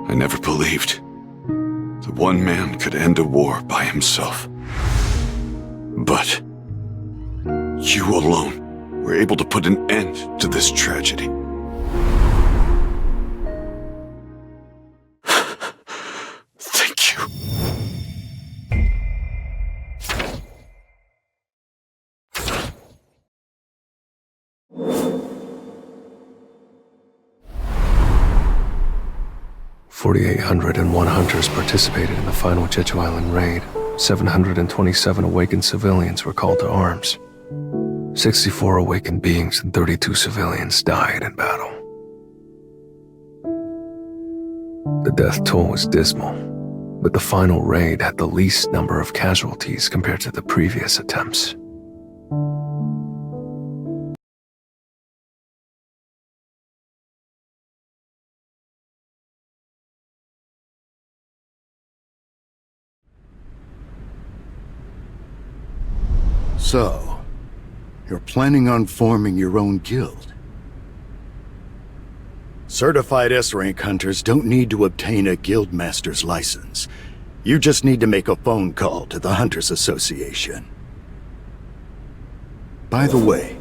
I never believed that one man could end a war by himself. But you alone were able to put an end to this tragedy. Thank you. "4,801 hunters participated in the final Jeju Island raid. 727 awakened civilians were called to arms. 64 awakened beings and 32 civilians died in battle. The death toll was dismal, but the final raid had the least number of casualties compared to the previous attempts. So, you're planning on forming your own guild? Certified S-rank hunters don't need to obtain a guildmaster's license. You just need to make a phone call to the Hunters Association. By the way,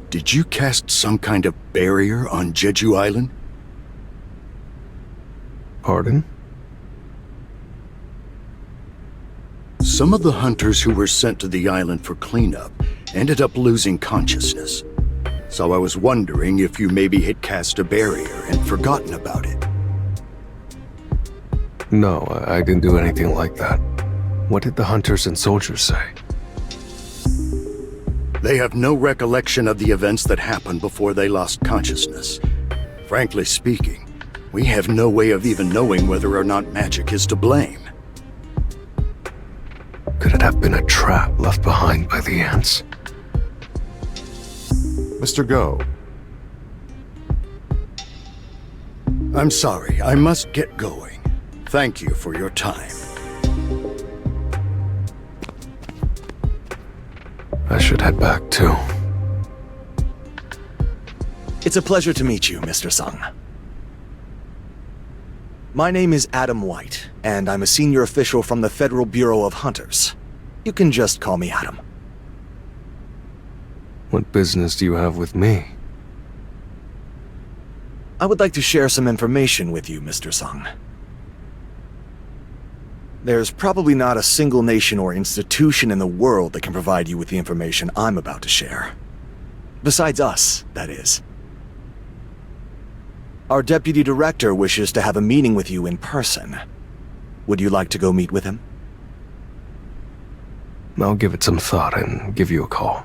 did you cast some kind of barrier on Jeju Island? Pardon? Some of the hunters who were sent to the island for cleanup ended up losing consciousness. So I was wondering if you maybe had cast a barrier and forgotten about it. No, I didn't do anything like that. What did the hunters and soldiers say? They have no recollection of the events that happened before they lost consciousness. Frankly speaking, we have no way of even knowing whether or not magic is to blame. Could it have been a trap left behind by the ants? Mr. Go. I'm sorry, I must get going. Thank you for your time. I should head back too. It's a pleasure to meet you, Mr. Sung. My name is Adam White, and I'm a senior official from the Federal Bureau of Hunters. You can just call me Adam. What business do you have with me? I would like to share some information with you, Mr. Sung. There's probably not a single nation or institution in the world that can provide you with the information I'm about to share. Besides us, that is. Our deputy director wishes to have a meeting with you in person. Would you like to go meet with him? I'll give it some thought and give you a call.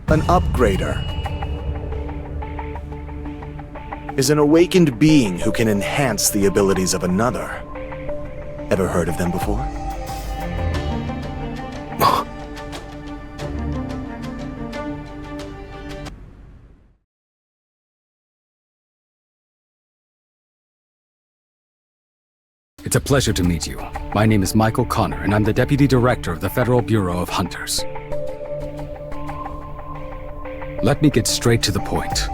An upgrader is an awakened being who can enhance the abilities of another. Ever heard of them before? It's a pleasure to meet you. My name is Michael Connor, and I'm the Deputy Director of the Federal Bureau of Hunters. Let me get straight to the point.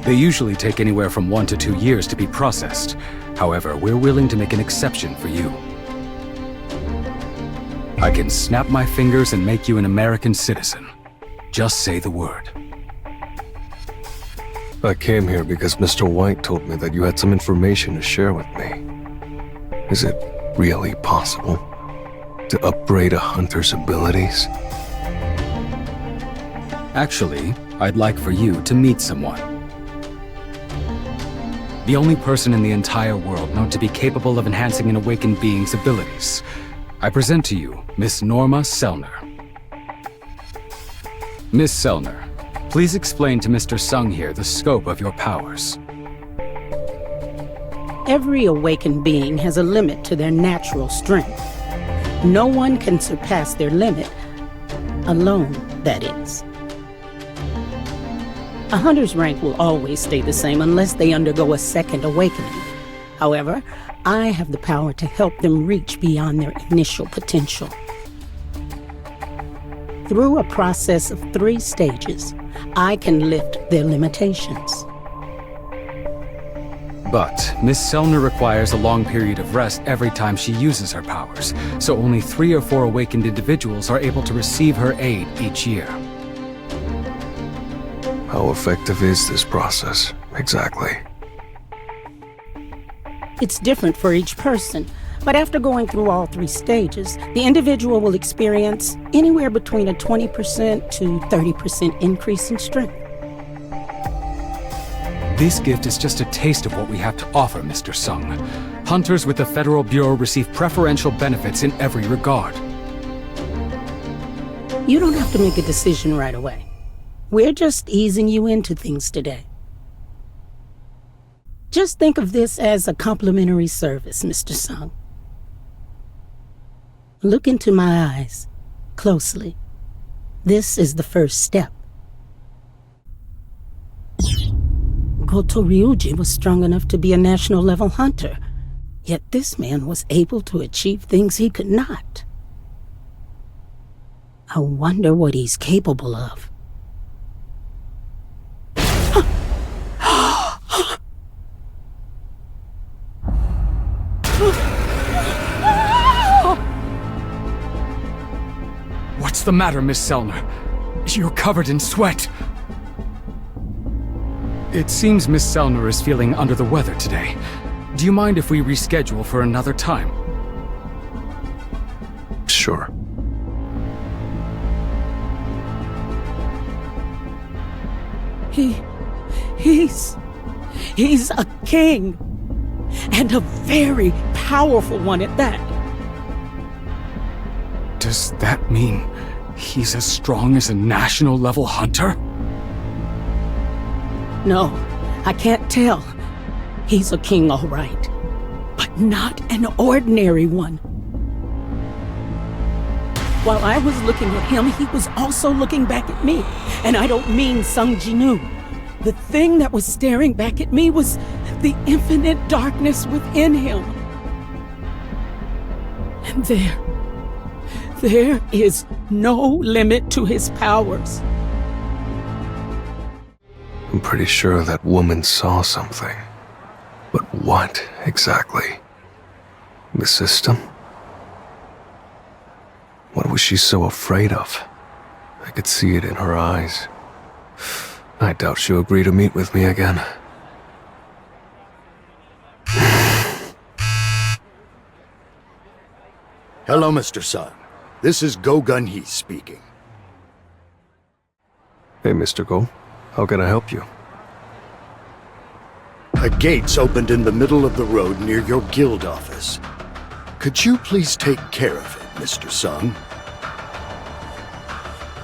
They usually take anywhere from 1 to 2 years to be processed. However, we're willing to make an exception for you. I can snap my fingers and make you an American citizen. Just say the word. I came here because Mr. White told me that you had some information to share with me. Is it really possible to upgrade a hunter's abilities? Actually, I'd like for you to meet someone. The only person in the entire world known to be capable of enhancing an awakened being's abilities. I present to you Miss Norma Selner. Miss Selner, please explain to Mr. Sung here the scope of your powers. Every awakened being has a limit to their natural strength. No one can surpass their limit, alone, that is. A hunter's rank will always stay the same unless they undergo a second awakening. However, I have the power to help them reach beyond their initial potential. Through a process of 3 stages, I can lift their limitations. But Miss Selner requires a long period of rest every time she uses her powers, so only 3 or 4 awakened individuals are able to receive her aid each year. How effective is this process, exactly? It's different for each person, but after going through all 3 stages, the individual will experience anywhere between a 20% to 30% increase in strength. This gift is just a taste of what we have to offer, Mr. Sung. Hunters with the Federal Bureau receive preferential benefits in every regard. You don't have to make a decision right away. We're just easing you into things today. Just think of this as a complimentary service, Mr. Sung. Look into my eyes closely. This is the first step. Goto Ryuji was strong enough to be a national-level hunter, yet this man was able to achieve things he could not. I wonder what he's capable of. What's the matter, Miss Selner? You're covered in sweat. It seems Miss Selner is feeling under the weather today. Do you mind if we reschedule for another time? Sure. He's a king. And a very powerful one at that. Does that mean he's as strong as a national-level hunter? No, I can't tell. He's a king, all right. But not an ordinary one. While I was looking at him, he was also looking back at me. And I don't mean Sung Ji-nu. The thing that was staring back at me was the infinite darkness within him. And there is no limit to his powers. I'm pretty sure that woman saw something. But what, exactly? The system? What was she so afraid of? I could see it in her eyes. I doubt she'll agree to meet with me again. Hello, Mr. Sun. This is Go Gun-hee speaking. Hey, Mr. Go. How can I help you? A gate's opened in the middle of the road near your guild office. Could you please take care of it, Mr. Sung?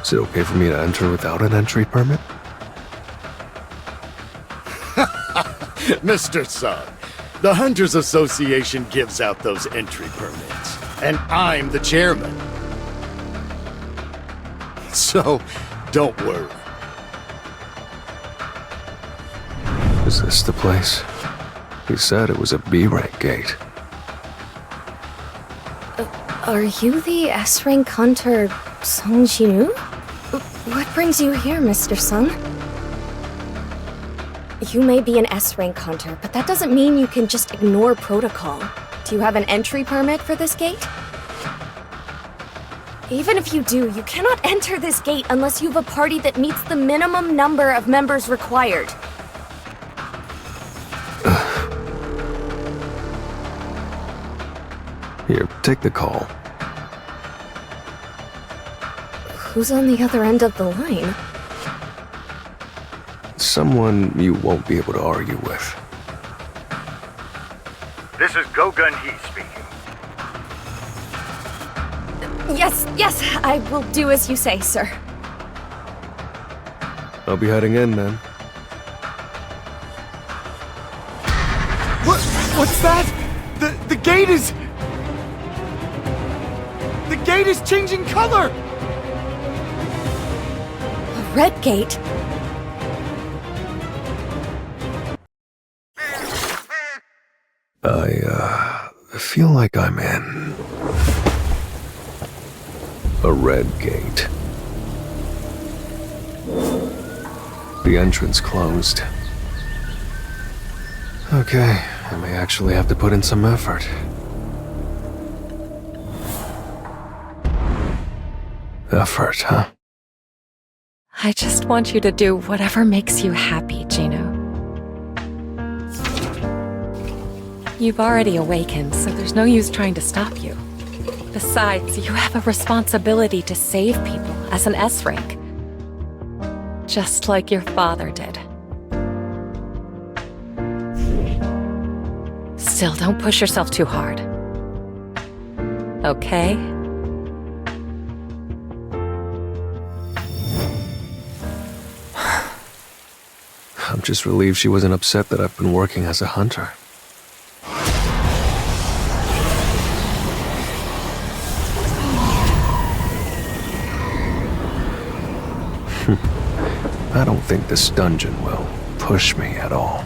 Is it okay for me to enter without an entry permit? Mr. Sung, the Hunters Association gives out those entry permits, and I'm the chairman. So, don't worry. Is this the place? He said it was a B-rank gate. Are you the S-rank hunter, Sung Ji-nu? What brings you here, Mr. Sung? You may be an S-rank hunter, but that doesn't mean you can just ignore protocol. Do you have an entry permit for this gate? Even if you do, you cannot enter this gate unless you have a party that meets the minimum number of members required. Here, take the call. Who's on the other end of the line? Someone you won't be able to argue with. This is Go Gun-hee speaking. Yes, I will do as you say, sir. I'll be heading in then. What's that? The gate is... The gate is changing color! A red gate? I feel like I'm in a red gate. The entrance closed. Okay, I may actually have to put in some effort. Effort, huh? I just want you to do whatever makes you happy, Gino. You've already awakened, so there's no use trying to stop you. Besides, you have a responsibility to save people as an S-rank. Just like your father did. Still, don't push yourself too hard. Okay? I'm just relieved she wasn't upset that I've been working as a hunter. I don't think this dungeon will push me at all.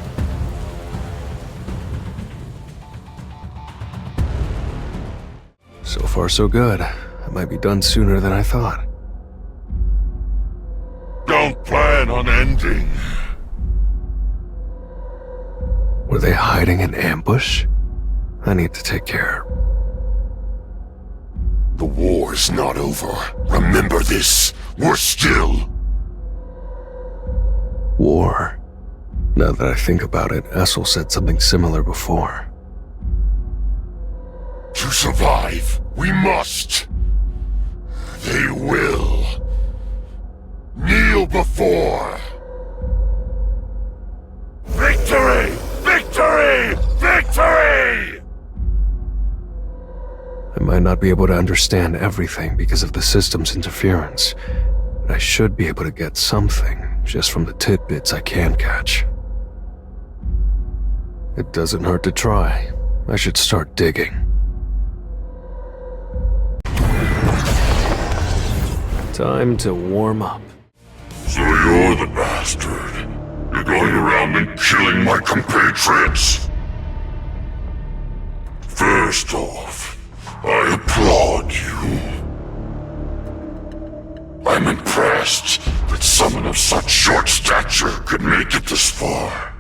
So far, so good. I might be done sooner than I thought. Don't plan on ending. Were they hiding in ambush? I need to take care. The war's not over. Remember this. We're still... War. Now that I think about it, Essel said something similar before. To survive, we must. They will. Kneel before. Victory! Victory! Victory! I might not be able to understand everything because of the system's interference, but I should be able to get something just from the tidbits I can catch. It doesn't hurt to try. I should start digging. Time to warm up. So you're the bastard. You're going around and killing my compatriots? First off, I applaud you. I'm impressed that someone of such short stature could make it this far,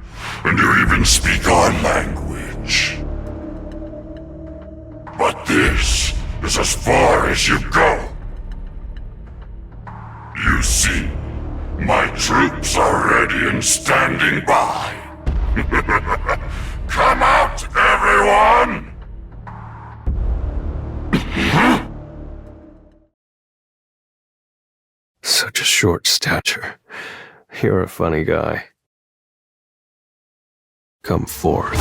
and you even speak our language. But this is as far as you go. You see, my troops are ready and standing by. Come out, everyone! Such a short stature. You're a funny guy. Come forth.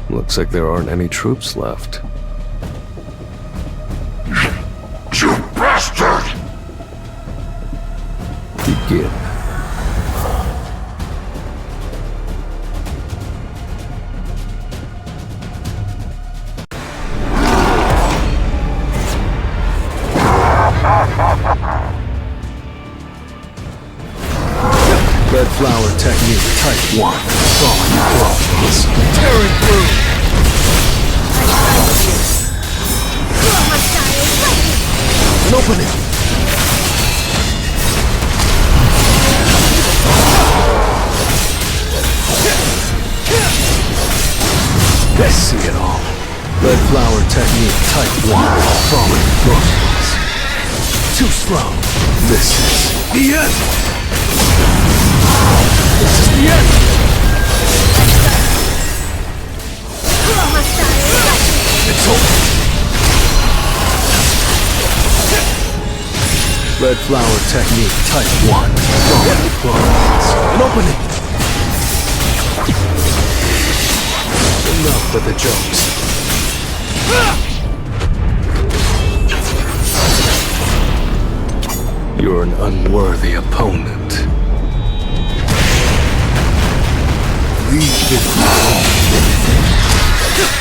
Looks like there aren't any troops left. You bastard! Begin. Red flower technique type 1. Falling claws. Tearing through. An opening. Let's see it all. Red flower technique type 1. Falling claws. Too slow. This is the end. This is the end! It's over! Red flower technique type 1. Falling claws. An opening! Enough with the jokes. You're an unworthy opponent.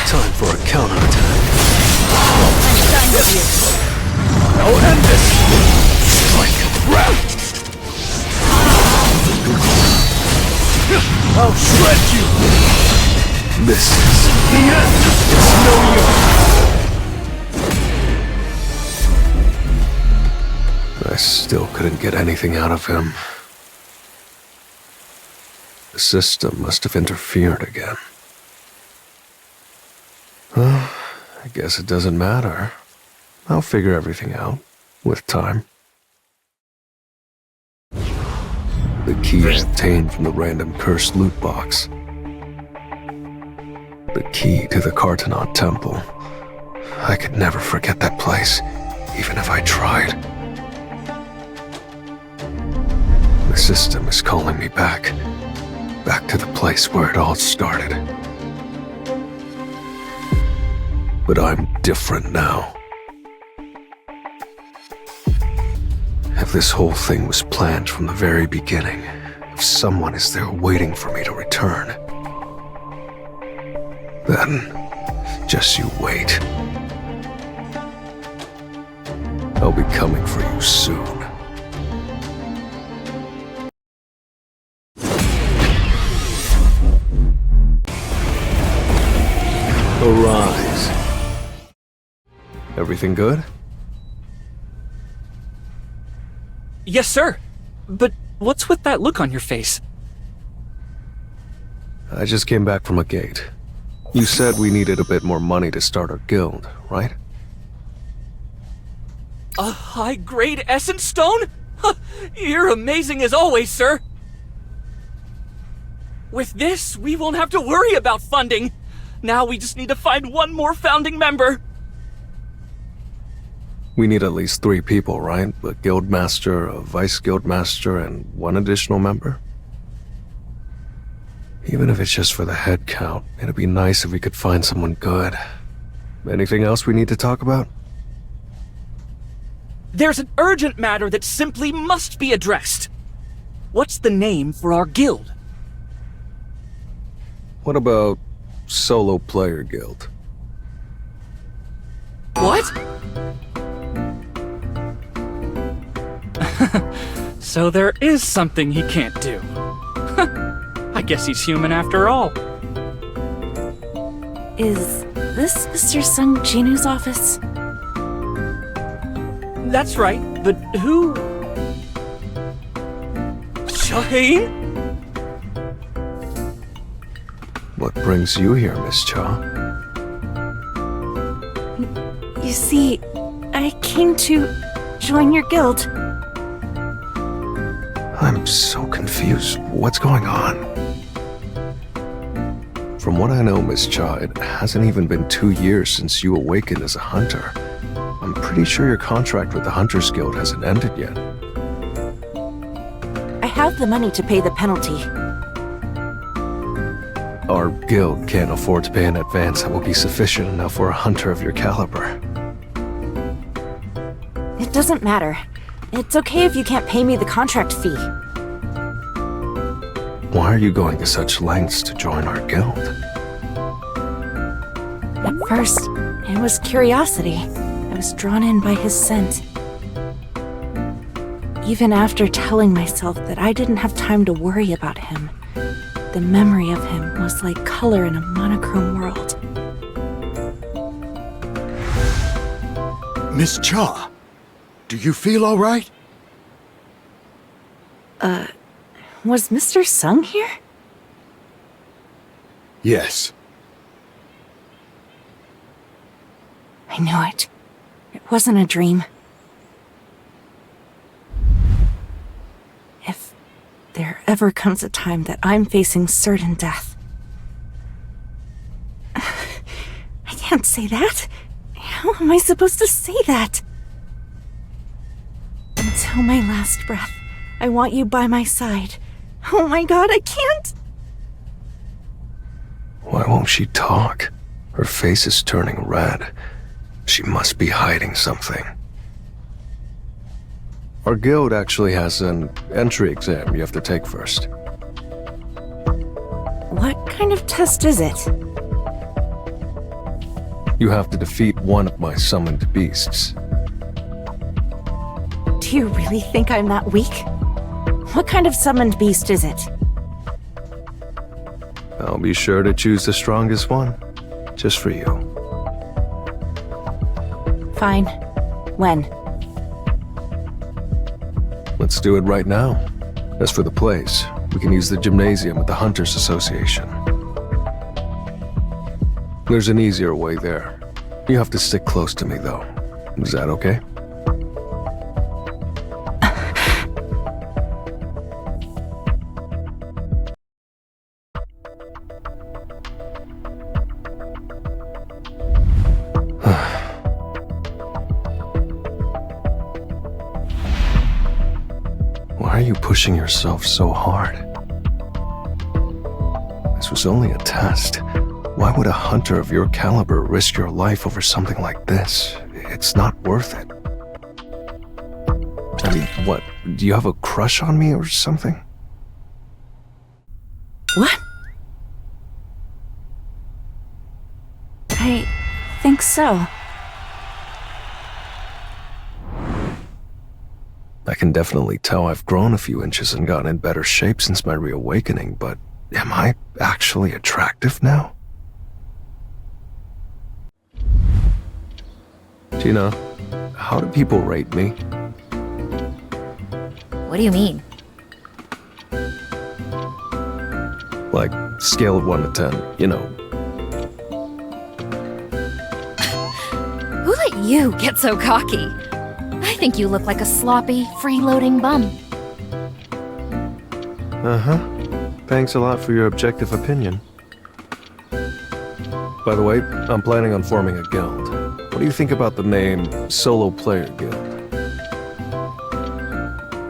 Time for a counterattack. I'm done with you. I'll end this! Strike! Grab! I'll shred you! This is the end! It's no use! I still couldn't get anything out of him. The system must have interfered again. Well, I guess it doesn't matter. I'll figure everything out, with time. The key I obtained from the random cursed loot box. The key to the Cartonaut Temple. I could never forget that place, even if I tried. The system is calling me back to the place where it all started. But I'm different now. If this whole thing was planned from the very beginning, if someone is there waiting for me to return, then just you wait. I'll be coming for you soon. Arise. Everything good? Yes, sir. But what's with that look on your face? I just came back from a gate. You said we needed a bit more money to start our guild, right? A high-grade essence stone? Huh, you're amazing as always, sir. With this, we won't have to worry about funding. Now we just need to find one more founding member. We need at least 3 people, right? A guild master, a vice guild master, and 1 additional member? Even if it's just for the head count, it'd be nice if we could find someone good. Anything else we need to talk about? There's an urgent matter that simply must be addressed. What's the name for our guild? What about Solo Player Guild? What? So there is something he can't do. I guess he's human after all. Is this Mr. Sung Jinu's office? That's right, but who? Shaheen? What brings you here, Miss Cha? You see, I came to join your guild. I'm so confused. What's going on? From what I know, Miss Cha, it hasn't even been 2 years since you awakened as a hunter. I'm pretty sure your contract with the Hunters Guild hasn't ended yet. I have the money to pay the penalty. Our guild can't afford to pay an advance that will be sufficient enough for a hunter of your caliber. It doesn't matter. It's okay if you can't pay me the contract fee. Why are you going to such lengths to join our guild? At first, it was curiosity. I was drawn in by his scent. Even after telling myself that I didn't have time to worry about him, the memory of him was like color in a monochrome world. Miss Cha, do you feel all right? Was Mr. Sung here? Yes. I knew it. It wasn't a dream. If there ever comes a time that I'm facing certain death... I can't say that. How am I supposed to say that? Until my last breath, I want you by my side. Oh my god, I can't! Why won't she talk? Her face is turning red. She must be hiding something. Our guild actually has an entry exam you have to take first. What kind of test is it? You have to defeat one of my summoned beasts. Do you really think I'm that weak? What kind of summoned beast is it? I'll be sure to choose the strongest one, just for you. Fine. When? Let's do it right now. As for the place, we can use the gymnasium at the Hunters Association. There's an easier way there. You have to stick close to me, though. Is that okay? Why are you pushing yourself so hard? This was only a test. Why would a hunter of your caliber risk your life over something like this? It's not worth it. I mean, what? Do you have a crush on me or something? What? I think so. I can definitely tell I've grown a few inches and gotten in better shape since my reawakening, but am I actually attractive now? Gina, how do people rate me? What do you mean? Like, scale of 1 to 10, you know. Who let you get so cocky? I think you look like a sloppy, freeloading bum. Uh-huh. Thanks a lot for your objective opinion. By the way, I'm planning on forming a guild. What do you think about the name Solo Player Guild?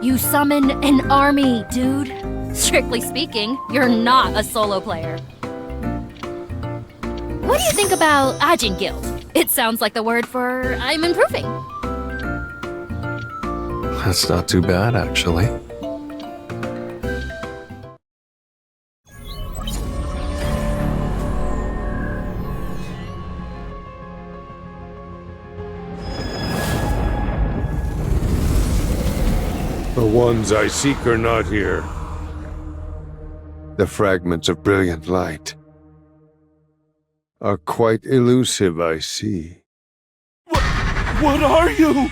You summon an army, dude. Strictly speaking, you're not a solo player. What do you think about Ajin Guild? It sounds like the word for I'm improving. That's not too bad, actually. The ones I seek are not here. The fragments of brilliant light are quite elusive, I see. What are you?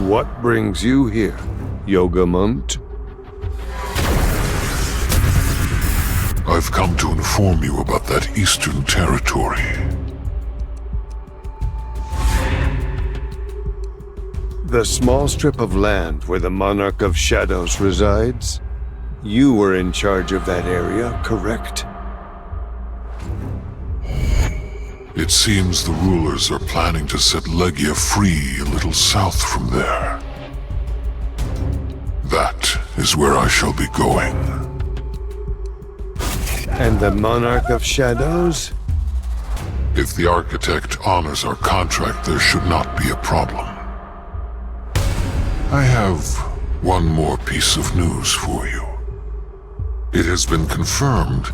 What brings you here, Yogamont? I've come to inform you about that Eastern Territory. The small strip of land where the Monarch of Shadows resides? You were in charge of that area, correct? It seems the rulers are planning to set Legia free a little south from there. That is where I shall be going. And the Monarch of Shadows? If the architect honors our contract, there should not be a problem. I have one more piece of news for you. It has been confirmed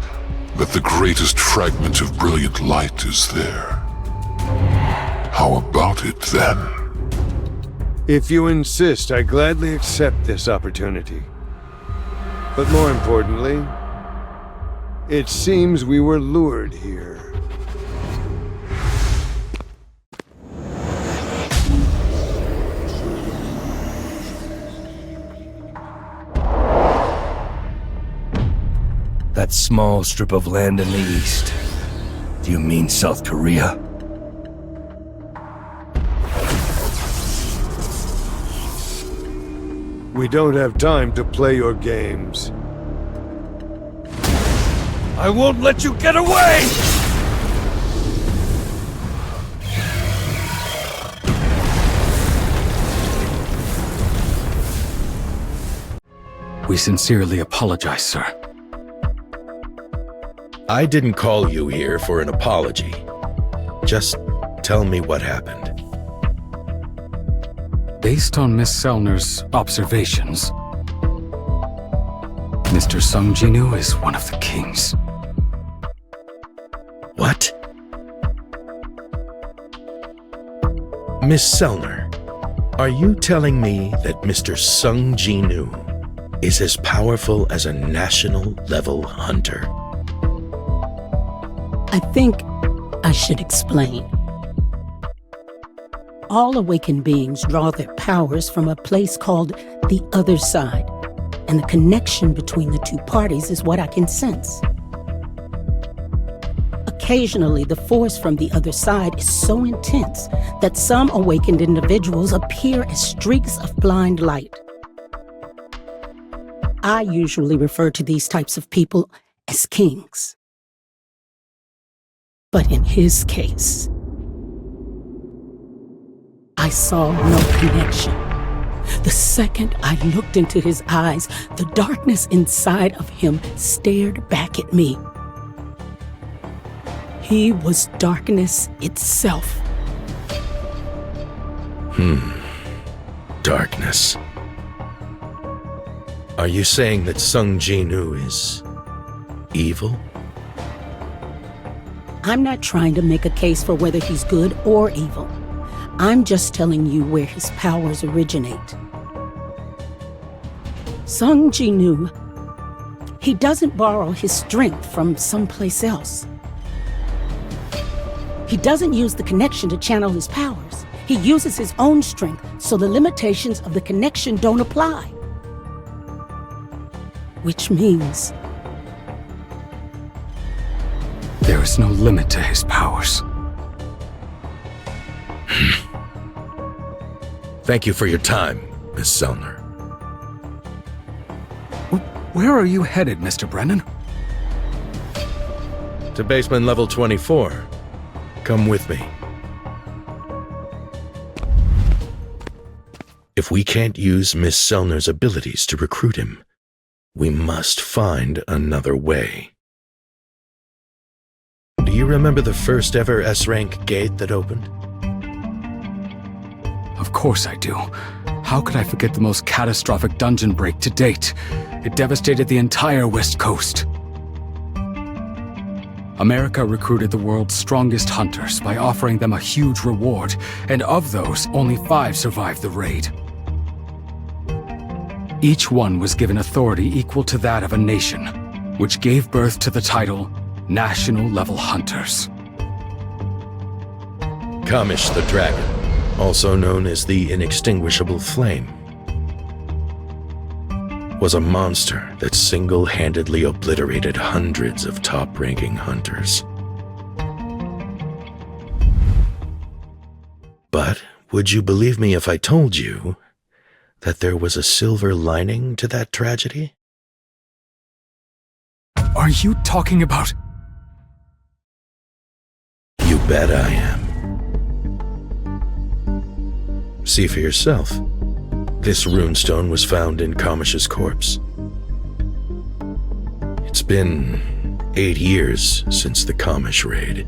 that the greatest fragment of brilliant light is there. How about it, then? If you insist, I gladly accept this opportunity. But more importantly, it seems we were lured here. That small strip of land in the east. Do you mean South Korea? We don't have time to play your games. I won't let you get away! We sincerely apologize, sir. I didn't call you here for an apology. Just tell me what happened. Based on Miss Selner's observations, Mr. Sung Jinu is one of the kings. What? Miss Selner, are you telling me that Mr. Sung Jinu is as powerful as a national-level hunter? I think I should explain. All awakened beings draw their powers from a place called the other side, and the connection between the two parties is what I can sense. Occasionally, the force from the other side is so intense that some awakened individuals appear as streaks of blind light. I usually refer to these types of people as kings. But in his case, I saw no connection. The second I looked into his eyes, the darkness inside of him stared back at me. He was darkness itself. Darkness. Are you saying that Sung Ji-nu is evil? I'm not trying to make a case for whether he's good or evil. I'm just telling you where his powers originate. Sung Ji-nu, he doesn't borrow his strength from someplace else. He doesn't use the connection to channel his powers. He uses his own strength, so the limitations of the connection don't apply. Which means there is no limit to his powers. Thank you for your time, Miss Selner. Where are you headed, Mr. Brennan? To basement level 24. Come with me. If we can't use Miss Selner's abilities to recruit him, we must find another way. Do you remember the first ever S-rank gate that opened? Of course I do. How could I forget the most catastrophic dungeon break to date? It devastated the entire West Coast. America recruited the world's strongest hunters by offering them a huge reward, and of those, only 5 survived the raid. Each one was given authority equal to that of a nation, which gave birth to the title National Level Hunters. Kamish the Dragon, also known as the Inextinguishable Flame, was a monster that single-handedly obliterated hundreds of top-ranking hunters. But would you believe me if I told you that there was a silver lining to that tragedy? Are you talking about? You bet I am. See for yourself. This runestone was found in Kamish's corpse. It's been 8 years since the Kamish raid.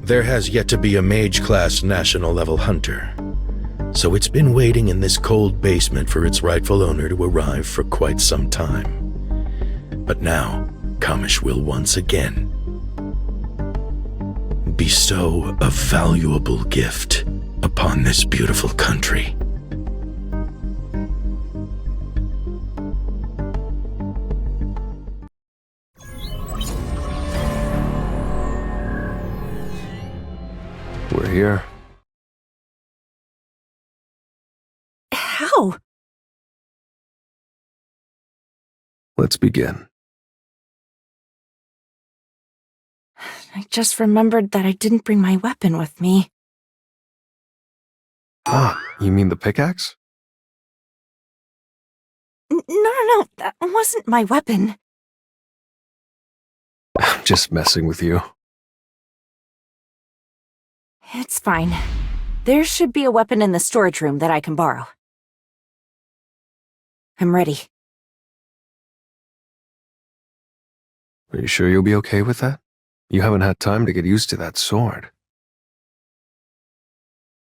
There has yet to be a mage-class national-level hunter, so it's been waiting in this cold basement for its rightful owner to arrive for quite some time. But now, Kamish will once again bestow a valuable gift upon this beautiful country. We're here. How? Let's begin. I just remembered that I didn't bring my weapon with me. Ah, you mean the pickaxe? No, that wasn't my weapon. I'm just messing with you. It's fine. There should be a weapon in the storage room that I can borrow. I'm ready. Are you sure you'll be okay with that? You haven't had time to get used to that sword.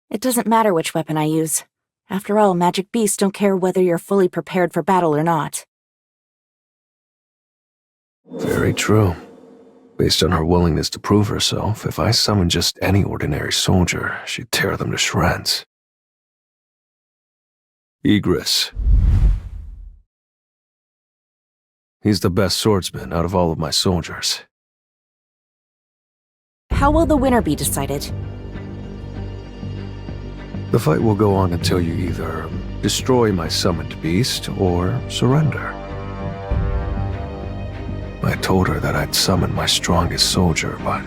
It doesn't matter which weapon I use. After all, magic beasts don't care whether you're fully prepared for battle or not. Very true. Based on her willingness to prove herself, if I summoned just any ordinary soldier, she'd tear them to shreds. Igris. He's the best swordsman out of all of my soldiers. How will the winner be decided? The fight will go on until you either destroy my summoned beast or surrender. I told her that I'd summon my strongest soldier, but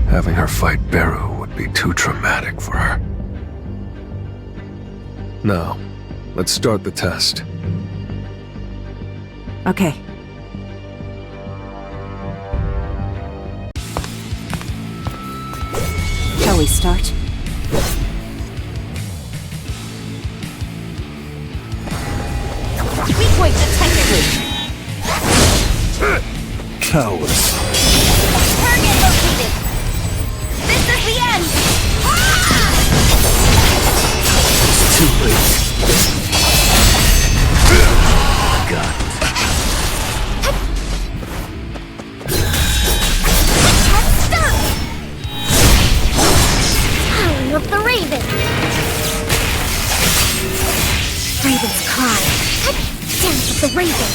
having her fight Beru would be too traumatic for her. Now, let's start the test. Okay. Shall we start? Weak point detected! Cowards. Target located! This is the end! It's too late. Got it. Head stuck! Howling of the Raven! Raven's cry! Dance of the Raven!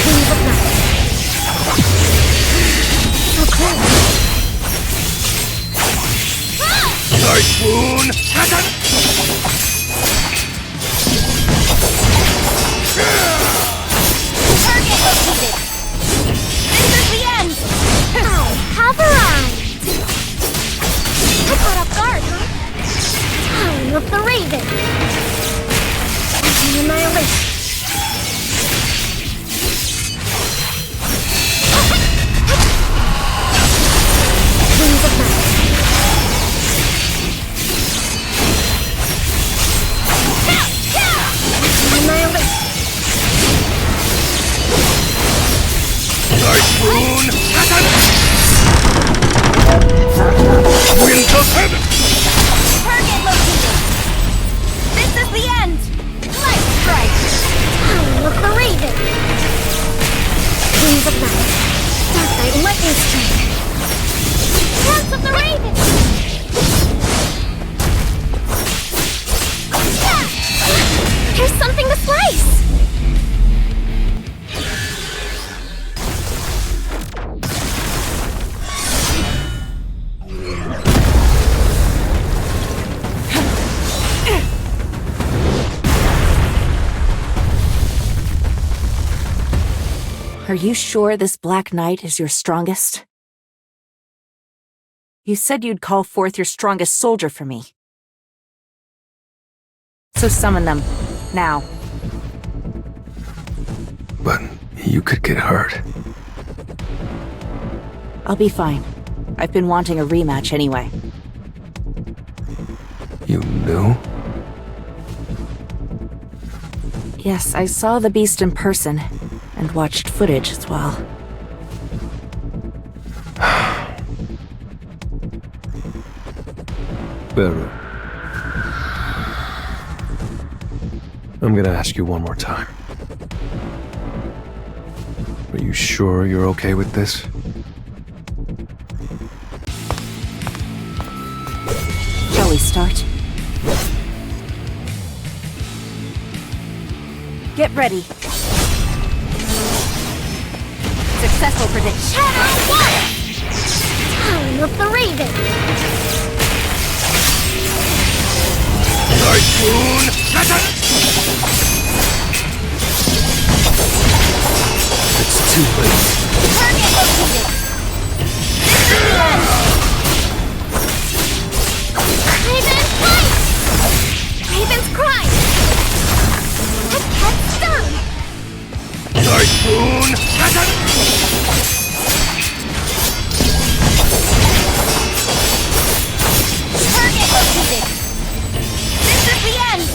Wings of Night! So close! Typhoon! Target located! This is the end! I have arrived! I caught off guard, huh? Time of the Raven! An annihilation! Wings of Night! Annihilation! Typhoon! Wind of Heaven! Target located! This is the end! Light strike! Howling of the Raven! Wings of Night! Dark Knight lightning strike! Dance of the Raven! Here's something to slice! Are you sure this Black Knight is your strongest? You said you'd call forth your strongest soldier for me. So summon them, now. But you could get hurt. I'll be fine. I've been wanting a rematch anyway. You knew? Yes, I saw the beast in person, and watched footage as well. Beru. I'm gonna ask you one more time. Are you sure you're okay with this? Shall we start? Get ready. Successful prediction. Shadow 1! Howling of the Raven! Typhoon! It's too late. Target located! This is the end! Raven fight! Raven's cry! Head stung! Typhoon! Target located! This is the end!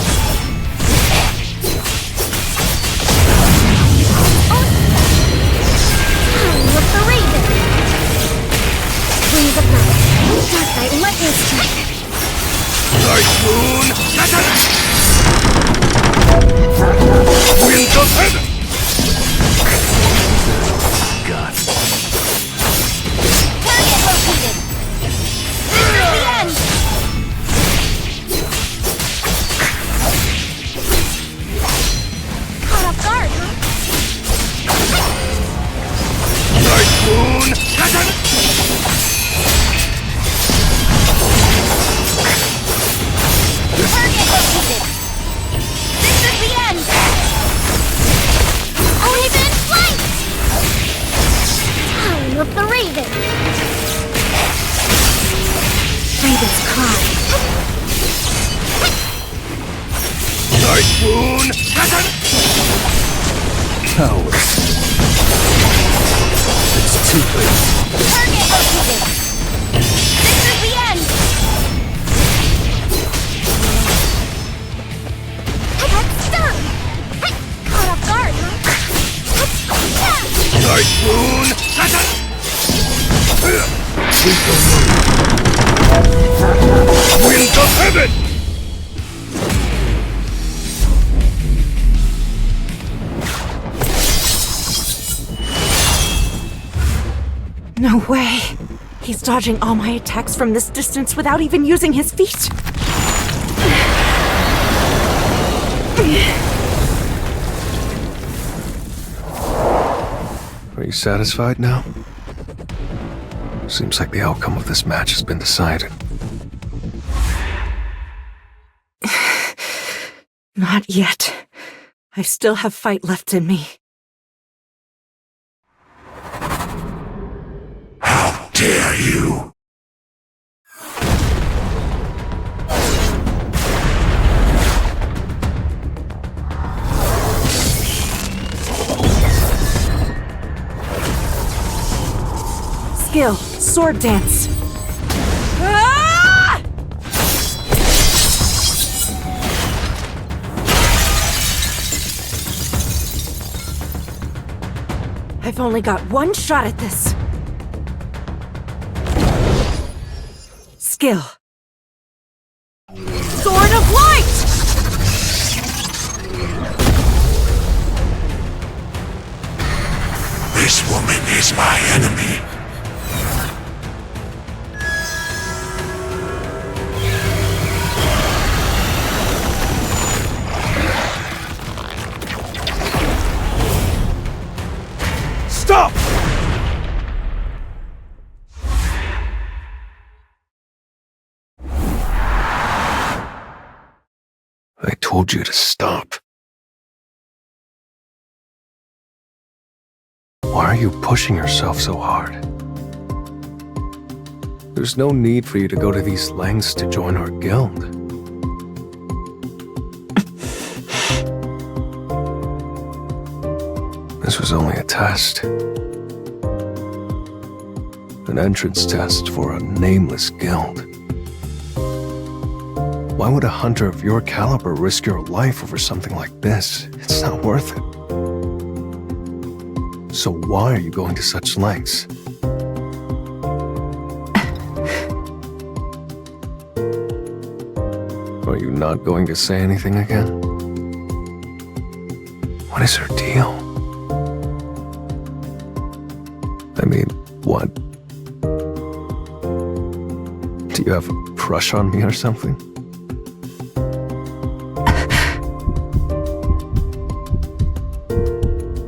Howling of the Raven! Wings of Night! Dark Knight lightning strike! Typhoon! Wind of Heaven! God. Target located! This is the end! Caught off guard, huh? Typhoon! Target located! This is the end! Raven flight! Time of the Raven! Raven's cry. Typhoon! Cowards. It's too late. Target located! This is the end! I got stuck! Caught off guard, huh? Typhoon! Winds of heaven! No way. He's dodging all my attacks from this distance without even using his feet. Are you satisfied now? Seems like the outcome of this match has been decided. Not yet. I still have fight left in me. How dare you! Skill, sword dance. I've only got one shot at this. Skill. Sword of Light! This woman is my enemy. Stop! I told you to stop. Why are you pushing yourself so hard? There's no need for you to go to these lengths to join our guild. This was only a test. An entrance test for a nameless guild. Why would a hunter of your caliber risk your life over something like this? It's not worth it. So why are you going to such lengths? Are you not going to say anything again? What is her deal? I mean, what? Do you have a crush on me or something?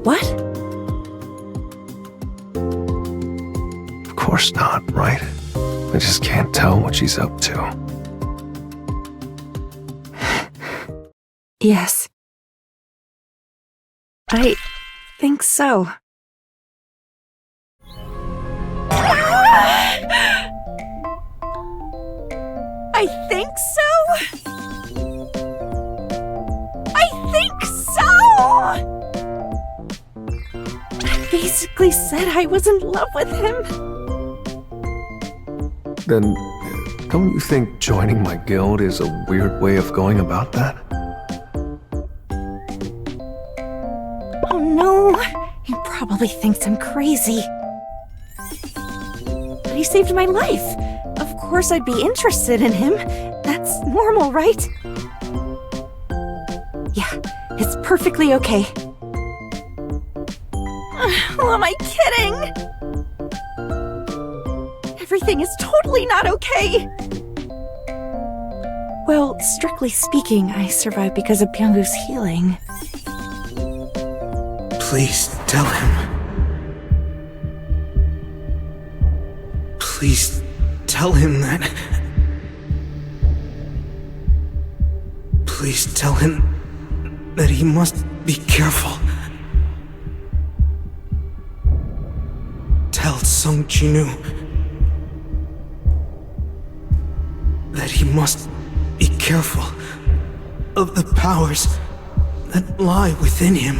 What? Of course not, right? I just can't tell what she's up to. Yes. I think so. I think so? I think so! I basically said I was in love with him. Then, don't you think joining my guild is a weird way of going about that? Oh no, he probably thinks I'm crazy. But he saved my life. Of course I'd be interested in him. That's normal, right? Yeah, it's perfectly okay. Who am I kidding? Everything is totally not okay. Well, strictly speaking, I survived because of Byung-goo's healing. Please, tell him. Please tell him that. Please tell him that he must be careful. Tell Sung Jinwoo that he must be careful of the powers that lie within him.